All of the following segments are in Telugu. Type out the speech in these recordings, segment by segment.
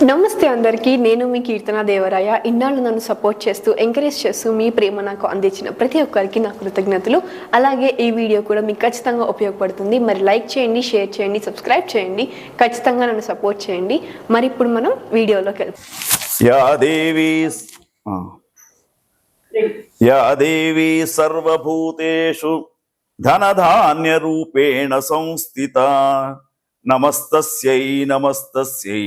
నమస్తే అందరికీ. నేను మీ కీర్తన దేవరాయ. ఇన్నాళ్ళు నన్ను సపోర్ట్ చేస్తూ ఎంకరేజ్ చేస్తూ మీ ప్రేమ నాకు అందించిన ప్రతి ఒక్కరికి నా కృతజ్ఞతలు. అలాగే ఈ వీడియో కూడా మీకు ఖచ్చితంగా ఉపయోగపడుతుంది. మరి లైక్ చేయండి, షేర్ చేయండి, సబ్స్క్రైబ్ చేయండి. ఖచ్చితంగా నన్ను సపోర్ట్ చేయండి. మరి ఇప్పుడు మనం వీడియోలోకి వెళ్తాం. యా దేవీ సర్వభూతేషు ధనధాన్య రూపేణ సంస్థిత నమస్తస్యై నమస్తస్యై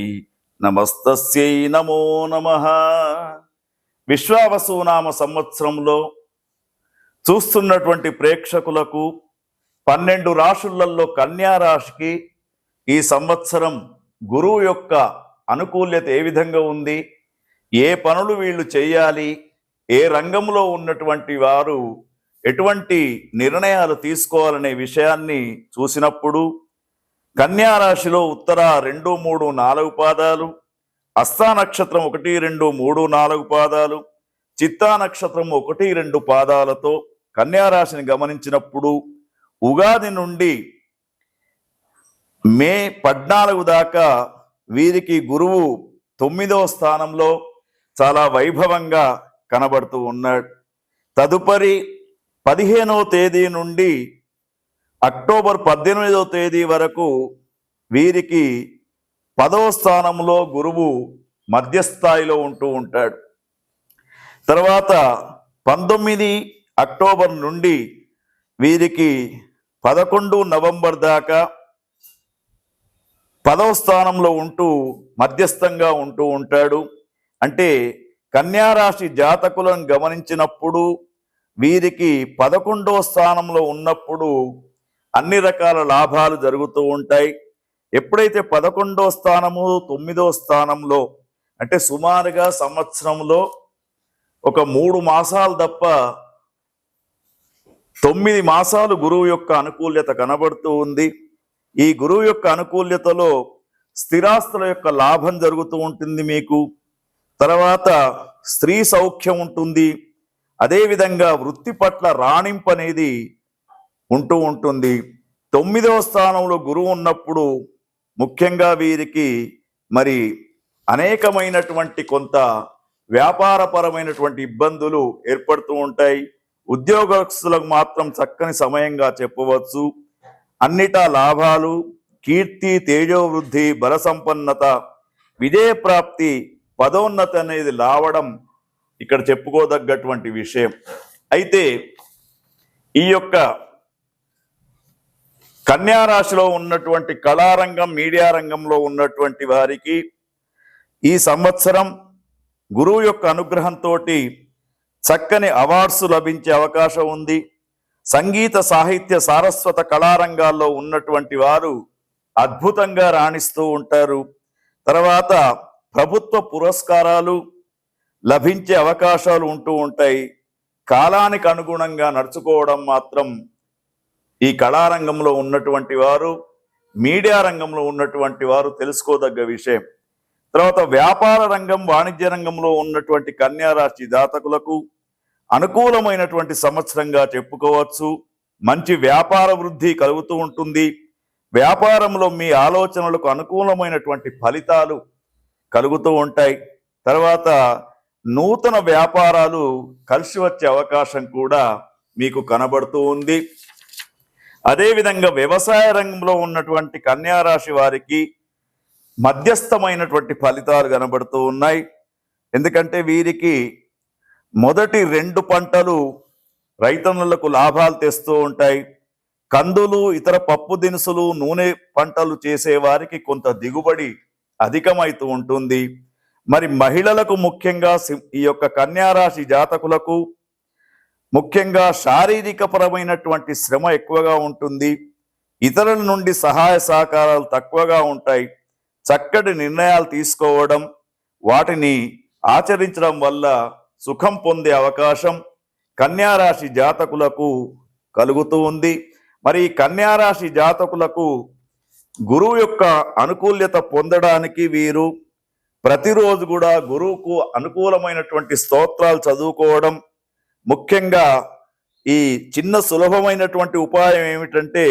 నమస్తస్యై నమో నమః. విశ్వావసునామ సంవత్సరంలో చూస్తున్నటువంటి ప్రేక్షకులకు 12 రాశులలో కన్యా రాశికి ఈ సంవత్సరం గురువు యొక్క అనుకూల్యత ఏ విధంగా ఉంది, ఏ పనులు వీళ్ళు చేయాలి, ఏ రంగంలో ఉన్నటువంటి వారు ఎటువంటి నిర్ణయాలు తీసుకోవాలనే విషయాన్ని చూసినప్పుడు కన్యా రాశిలో ఉత్తర 2, 3, 4 పాదాలు, హస్తా నక్షత్రం 1, 2, 3, 4 పాదాలు, చిత్తా నక్షత్రం 1, 2 పాదాలతో కన్యా రాశిని గమనించినప్పుడు ఉగాది నుండి మే 14 దాకా వీరికి గురువు 9వ స్థానంలో చాలా వైభవంగా కనబడుతూ ఉన్నాడు. తదుపరి 15వ తేదీ నుండి అక్టోబర్ 18వ తేదీ వరకు వీరికి 10వ స్థానంలో గురువు మధ్యస్థాయిలో ఉంటూ ఉంటాడు. తర్వాత 19 అక్టోబర్ నుండి వీరికి 11 నవంబర్ దాకా 10వ స్థానంలో ఉంటూ మధ్యస్థంగా ఉంటూ ఉంటాడు. అంటే కన్యా రాశి జాతకులను గమనించినప్పుడు వీరికి 11వ స్థానంలో ఉన్నప్పుడు అన్ని రకాల లాభాలు జరుగుతూ ఉంటాయి. ఎప్పుడైతే 11వ స్థానము 9వ స్థానంలో అంటే సుమారుగా సంవత్సరంలో ఒక 3 మాసాలు తప్ప 9 మాసాలు గురువు యొక్క అనుకూల్యత కనబడుతూ ఉంది. ఈ గురువు యొక్క అనుకూల్యతలో స్థిరాస్తుల యొక్క లాభం జరుగుతూ ఉంటుంది మీకు. తర్వాత స్త్రీ సౌఖ్యం ఉంటుంది. అదేవిధంగా వృత్తి పట్ల రాణింపు అనేది ఉంటూ ఉంటుంది. 9వ స్థానంలో గురువు ఉన్నప్పుడు ముఖ్యంగా వీరికి మరి అనేకమైనటువంటి కొంత వ్యాపారపరమైనటువంటి ఇబ్బందులు ఏర్పడుతూ ఉంటాయి. ఉద్యోగస్తులకు మాత్రం చక్కని సమయంగా చెప్పవచ్చు. అన్నిటా లాభాలు, కీర్తి, తేజోవృద్ధి, బల సంపన్నత, విజయప్రాప్తి, పదోన్నతి అనేది రావడం ఇక్కడ చెప్పుకోదగ్గటువంటి విషయం. అయితే ఈ యొక్క కన్యా రాశిలో ఉన్నటువంటి కళారంగం, మీడియా రంగంలో ఉన్నటువంటి వారికి ఈ సంవత్సరం గురువు యొక్క అనుగ్రహంతో చక్కని అవార్డ్స్ లభించే అవకాశం ఉంది. సంగీత, సాహిత్య, సారస్వత కళారంగాల్లో ఉన్నటువంటి వారు అద్భుతంగా రాణిస్తూ ఉంటారు. తర్వాత ప్రభుత్వ పురస్కారాలు లభించే అవకాశాలు ఉంటూ ఉంటాయి. కాలానికి అనుగుణంగా నడుచుకోవడం మాత్రం ఈ కళారంగంలో ఉన్నటువంటి వారు, మీడియా రంగంలో ఉన్నటువంటి వారు తెలుసుకోదగ్గ విషయం. తర్వాత వ్యాపార రంగం, వాణిజ్య రంగంలో ఉన్నటువంటి కన్యా రాశి జాతకులకు అనుకూలమైనటువంటి సంవత్సరంగా చెప్పుకోవచ్చు. మంచి వ్యాపార వృద్ధి కలుగుతూ ఉంటుంది. వ్యాపారంలో మీ ఆలోచనలకు అనుకూలమైనటువంటి ఫలితాలు కలుగుతూ ఉంటాయి. తర్వాత నూతన వ్యాపారాలు కలిసి వచ్చే అవకాశం కూడా మీకు కనబడుతూ ఉంది. అదేవిధంగా వ్యవసాయ రంగంలో ఉన్నటువంటి కన్యా రాశి వారికి మధ్యస్థమైనటువంటి ఫలితాలు కనబడుతూ ఉన్నాయి. ఎందుకంటే వీరికి మొదటి 2 పంటలు రైతన్నులకు లాభాలు తెస్తూ ఉంటాయి. కందులు, ఇతర పప్పు దినుసులు, నూనె పంటలు చేసే వారికి కొంత దిగుబడి అధికమైతూ ఉంటుంది. మరి మహిళలకు ముఖ్యంగా ఈ యొక్క కన్యా రాశి జాతకులకు ముఖ్యంగా శారీరక పరమైనటువంటి శ్రమ ఎక్కువగా ఉంటుంది. ఇతరుల నుండి సహాయ సహకారాలు తక్కువగా ఉంటాయి. చక్కటి నిర్ణయాలు తీసుకోవడం, వాటిని ఆచరించడం వల్ల సుఖం పొందే అవకాశం కన్యా రాశి జాతకులకు కలుగుతూ ఉంది. మరి ఈ కన్యా రాశి జాతకులకు గురువు యొక్క అనుకూల్యత పొందడానికి వీరు ప్రతిరోజు కూడా గురువుకు అనుకూలమైనటువంటి స్తోత్రాలు చదువుకోవడం, ముఖ్యంగా ఈ చిన్న సులభమైనటువంటి ఉపాయం ఏమిటంటే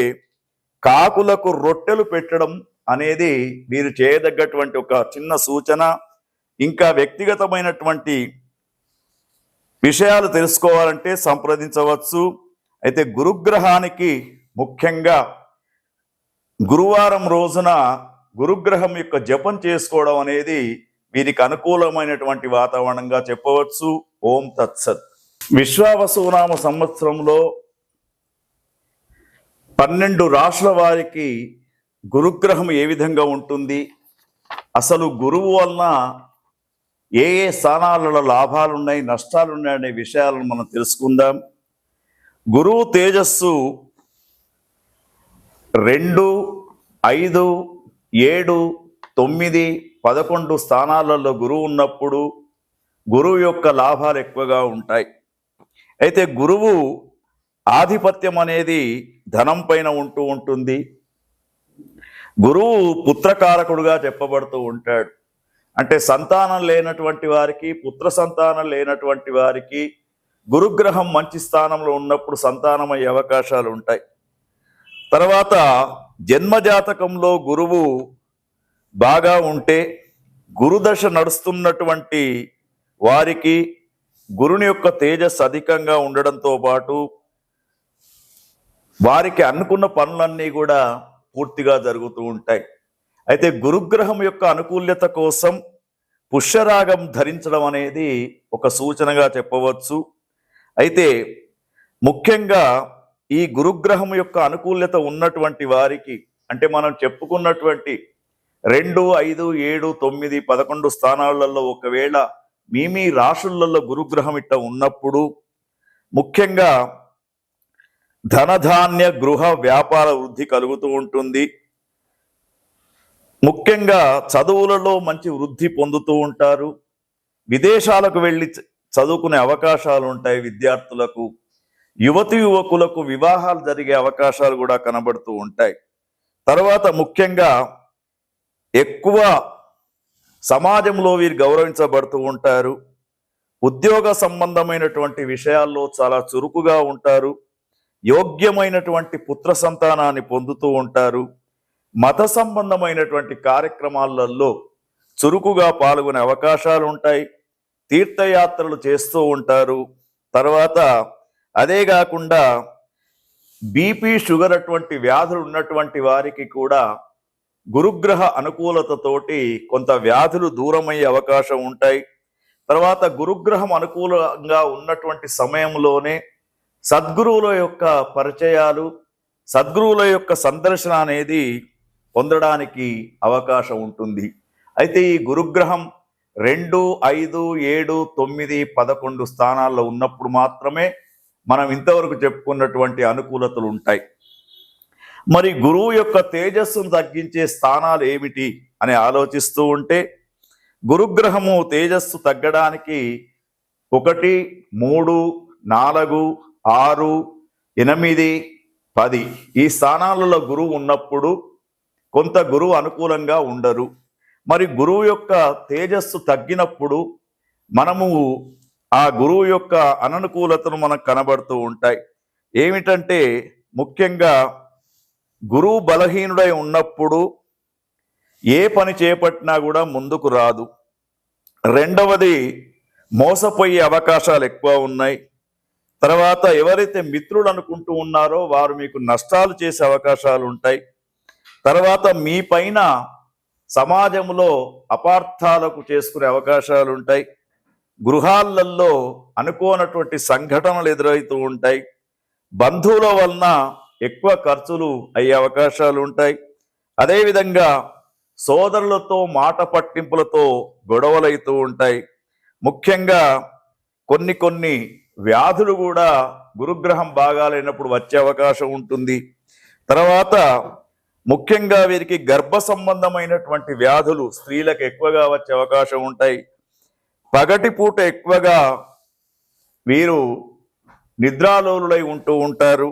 కాకులకు రొట్టెలు పెట్టడం అనేది మీరు చేయదగ్గటువంటి ఒక చిన్న సూచన. ఇంకా వ్యక్తిగతమైనటువంటి విషయాలు తెలుసుకోవాలంటే సంప్రదించవచ్చు. అయితే గురుగ్రహానికి ముఖ్యంగా గురువారం రోజున గురుగ్రహం యొక్క జపం చేసుకోవడం అనేది వీరికి అనుకూలమైనటువంటి వాతావరణంగా చెప్పవచ్చు. ఓం తత్సత్. విశ్వావసునామ సంవత్సరంలో 12 రాశుల వారికి గురుగ్రహం ఏ విధంగా ఉంటుంది, అసలు గురువు వలన ఏ ఏ స్థానాలలో లాభాలు ఉన్నాయి, నష్టాలు ఉన్నాయి అనే విషయాలను మనం తెలుసుకుందాం. గురువు తేజస్సు 2, 5, 7, 9, 11 స్థానాలలో గురువు ఉన్నప్పుడు గురువు యొక్క లాభాలు ఎక్కువగా ఉంటాయి. అయితే గురువు ఆధిపత్యం అనేది ధనం పైన ఉంటూ ఉంటుంది. గురువు పుత్రకారకుడుగా చెప్పబడుతూ ఉంటాడు. అంటే సంతానం లేనటువంటి వారికి, పుత్ర సంతానం లేనటువంటి వారికి గురుగ్రహం మంచి స్థానంలో ఉన్నప్పుడు సంతానమయ్యే అవకాశాలు ఉంటాయి. తర్వాత జన్మజాతకంలో గురువు బాగా ఉంటే, గురుదశ నడుస్తున్నటువంటి వారికి గురుని యొక్క తేజస్సు అధికంగా ఉండడంతో పాటు వారికి అనుకున్న పనులన్నీ కూడా పూర్తిగా జరుగుతూ ఉంటాయి. అయితే గురుగ్రహం యొక్క అనుకూల్యత కోసం పుష్యరాగం ధరించడం అనేది ఒక సూచనగా చెప్పవచ్చు. అయితే ముఖ్యంగా ఈ గురుగ్రహం యొక్క అనుకూల్యత ఉన్నటువంటి వారికి, అంటే మనం చెప్పుకున్నటువంటి 2, 5, 7, 9, 11 స్థానాలలో ఒకవేళ మీ రాశులలో గురుగ్రహం ఇట్ట ఉన్నప్పుడు ముఖ్యంగా ధనధాన్య గృహ వ్యాపార వృద్ధి కలుగుతూ ఉంటుంది. ముఖ్యంగా చదువులలో మంచి వృద్ధి పొందుతూ ఉంటారు. విదేశాలకు వెళ్ళి చదువుకునే అవకాశాలు ఉంటాయి విద్యార్థులకు. యువతి యువకులకు వివాహాలు జరిగే అవకాశాలు కూడా కనబడుతూ ఉంటాయి. తర్వాత ముఖ్యంగా ఎక్కువ సమాజంలో వీరు గౌరవించబడుతూ ఉంటారు. ఉద్యోగ సంబంధమైనటువంటి విషయాల్లో చాలా చురుకుగా ఉంటారు. యోగ్యమైనటువంటి పుత్ర సంతానాన్ని పొందుతూ ఉంటారు. మత సంబంధమైనటువంటి కార్యక్రమాలలో చురుకుగా పాల్గొనే అవకాశాలు ఉంటాయి. తీర్థయాత్రలు చేస్తూ ఉంటారు. తర్వాత అదే కాకుండా బీపీ, షుగర్ అటువంటి వ్యాధులు ఉన్నటువంటి వారికి కూడా గురుగ్రహ అనుకూలతతోటి కొంత వ్యాధులు దూరమయ్యే అవకాశం ఉంటాయి. తర్వాత గురుగ్రహం అనుకూలంగా ఉన్నటువంటి సమయంలోనే సద్గురువుల యొక్క పరిచయాలు, సద్గురువుల యొక్క సందర్శన అనేది పొందడానికి అవకాశం ఉంటుంది. అయితే ఈ గురుగ్రహం 2, 5, 7, 9, 11 స్థానాల్లో ఉన్నప్పుడు మాత్రమే మనం ఇంతవరకు చెప్పుకున్నటువంటి అనుకూలతలు ఉంటాయి. మరి గురువు యొక్క తేజస్సును తగ్గించే స్థానాలు ఏమిటి అని ఆలోచిస్తూ ఉంటే, గురుగ్రహము తేజస్సు తగ్గడానికి 1, 3, 4, 6, 8, 10 ఈ స్థానాలలో గురువు ఉన్నప్పుడు కొంత గురువు అనుకూలంగా ఉండరు. మరి గురువు యొక్క తేజస్సు తగ్గినప్పుడు మనము ఆ గురువు యొక్క అననుకూలతను మనకు కనబడుతూ ఉంటాయి. ఏమిటంటే ముఖ్యంగా గురువు బలహీనుడై ఉన్నప్పుడు ఏ పని చేపట్టినా కూడా ముందుకు రాదు. రెండవది, మోసపోయే అవకాశాలు ఎక్కువ ఉన్నాయి. తర్వాత ఎవరైతే మిత్రులు అనుకుంటూ ఉన్నారో వారు మీకు నష్టాలు చేసే అవకాశాలు ఉంటాయి. తర్వాత మీ పైన సమాజంలో అపార్థాలకు చేసుకునే అవకాశాలు ఉంటాయి. గృహాలలో అనుకోనటువంటి సంఘటనలు ఎదురవుతూ ఉంటాయి. బంధువుల వలన ఎక్కువ ఖర్చులు అయ్యే అవకాశాలు ఉంటాయి. అదేవిధంగా సోదరులతో మాట పట్టింపులతో గొడవలవుతూ ఉంటాయి. ముఖ్యంగా కొన్ని వ్యాధులు కూడా గురుగ్రహం బాగాలేనప్పుడు వచ్చే అవకాశం ఉంటుంది. తర్వాత ముఖ్యంగా వీరికి గర్భ సంబంధమైనటువంటి వ్యాధులు స్త్రీలకు ఎక్కువగా వచ్చే అవకాశం ఉంటాయి. పగటిపూట ఎక్కువగా వీరు నిద్రాలోలులై ఉంటూ ఉంటారు.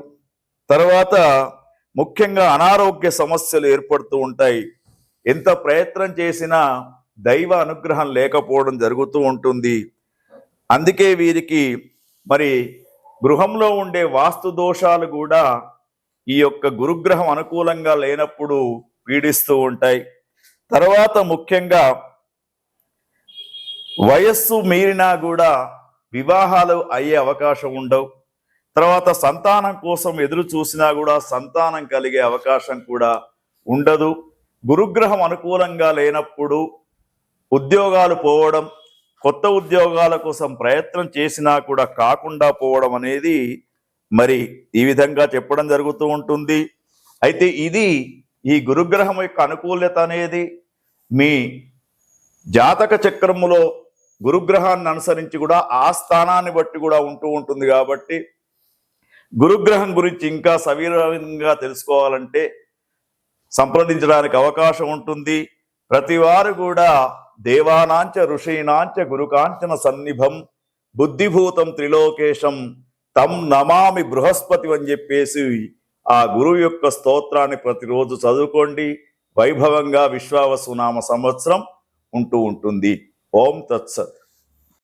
తర్వాత ముఖ్యంగా అనారోగ్య సమస్యలు ఏర్పడుతూ ఉంటాయి. ఎంత ప్రయత్నం చేసినా దైవ అనుగ్రహం లేకపోవడం జరుగుతూ ఉంటుంది. అందుకే వీరికి మరి గృహంలో ఉండే వాస్తు దోషాలు కూడా ఈ యొక్క గురుగ్రహం అనుకూలంగా లేనప్పుడు పీడిస్తూ ఉంటాయి. తర్వాత ముఖ్యంగా వయస్సు మీరినా కూడా వివాహాలు అయ్యే అవకాశం ఉండవు. తర్వాత సంతానం కోసం ఎదురు చూసినా కూడా సంతానం కలిగే అవకాశం కూడా ఉండదు. గురుగ్రహం అనుకూలంగా లేనప్పుడు ఉద్యోగాలు పోవడం, కొత్త ఉద్యోగాల కోసం ప్రయత్నం చేసినా కూడా కాకుండా పోవడం అనేది మరి ఈ విధంగా చెప్పడం జరుగుతూ ఉంటుంది. అయితే ఇది ఈ గురుగ్రహం యొక్క అనుకూల్యత అనేది మీ జాతక చక్రములో గురుగ్రహాన్ని అనుసరించి కూడా ఆ స్థానాన్ని బట్టి కూడా ఉంటూ ఉంటుంది. కాబట్టి గురుగ్రహం గురించి ఇంకా సవివరంగా తెలుసుకోవాలంటే సంప్రదించడానికి అవకాశం ఉంటుంది. ప్రతి వారు కూడా దేవానాంచ ఋషీనాంచ గురుకాంచన సన్నిభం బుద్ధిభూతం త్రిలోకేశం తం నమామి బృహస్పతి అని చెప్పేసి ఆ గురువు యొక్క స్తోత్రాన్ని ప్రతిరోజు చదువుకోండి. వైభవంగా విశ్వావసు నామ సంవత్సరం ఉంటూ ఉంటుంది. ఓం తత్సత్.